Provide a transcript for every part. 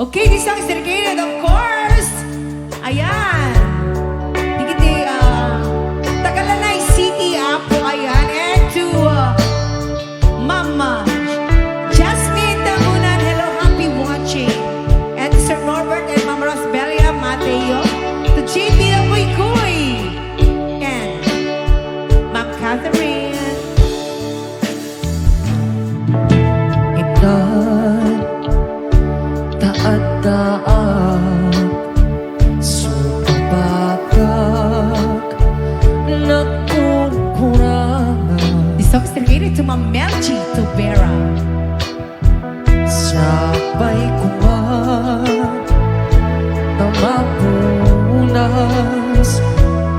Okay, this song is dedicated, of course. Ayan. Digiti, Tagalanay City, Apo, ayan. And to Mama Jasmine Tamunan, hello, happy watching. And to Sir Norbert and Mama Rosbelia Mateo. To JP Apoy Kuy. And Ma'am Catherine. Taat-taat sumabagak nagkukurangan. This song is dedicated to Ma'am Melchi Tubera. Sabay kuwan na mapunas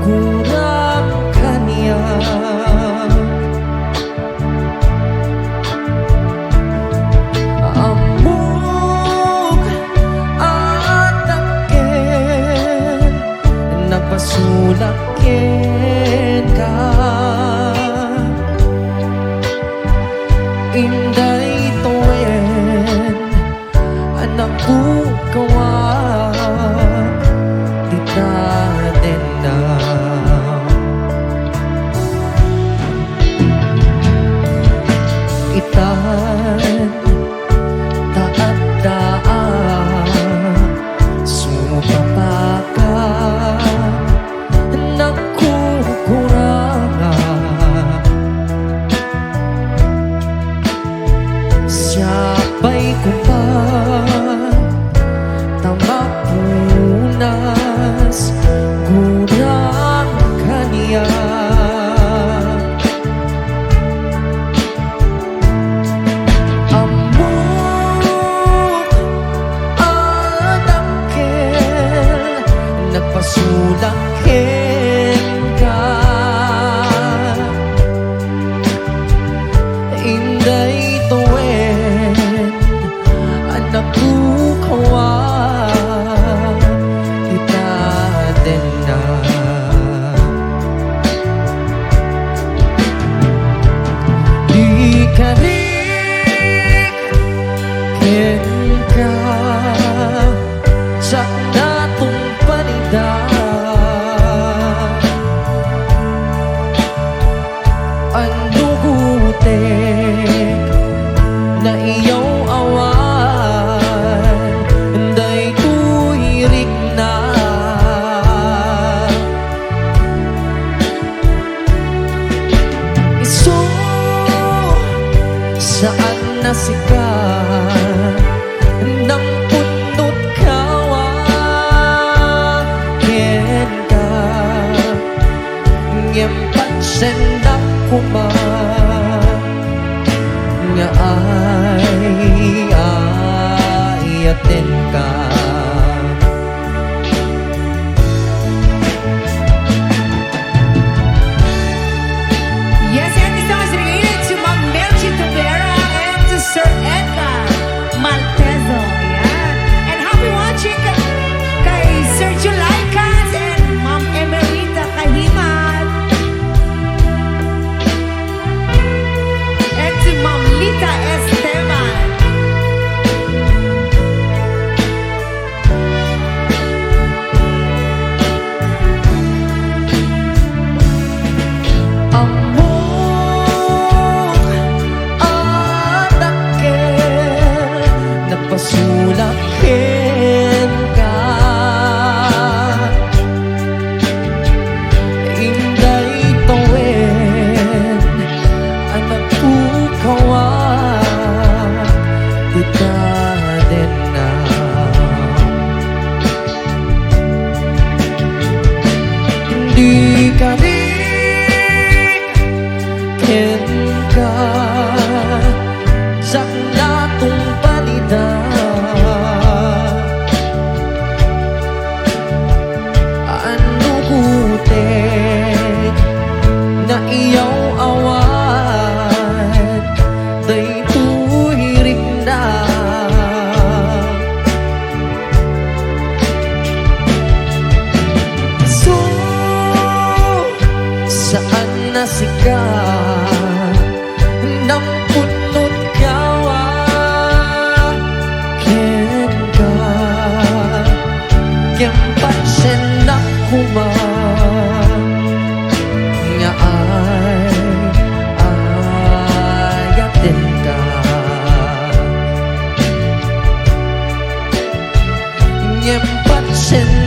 kurang kaniya. Pasulakin ka inday tuwen anak ko kawan di natin na itan taat-taat sumapakan sabay kuman tamapunas kurang kaniya. Amok adangkel nagpasulakin ka inday tuwen anak ko kawan itaden na di kalik ken ka sa natong panida andugutek na iyaw awan day tuhirik na iso saan nasikat ng pundot kawakin ka ngempat sendak kuman nga ayatin ka. Yes, and this song is dedicated to Ma'am Melchi Tubera and to Sir Edgar Maltezo. Ayan. And happy watching kay Sir Julaycas and Ma'am Emerita Kahimat. And to Ma'am Lita Esteban. Amok adangkel nagpasulakin ka inday tuwen anak ko kawan itaden na di kalik ken ka sa natong panida anugutek na iyaw awan day tuhirik na so saan nasikat ng ganyan pa rin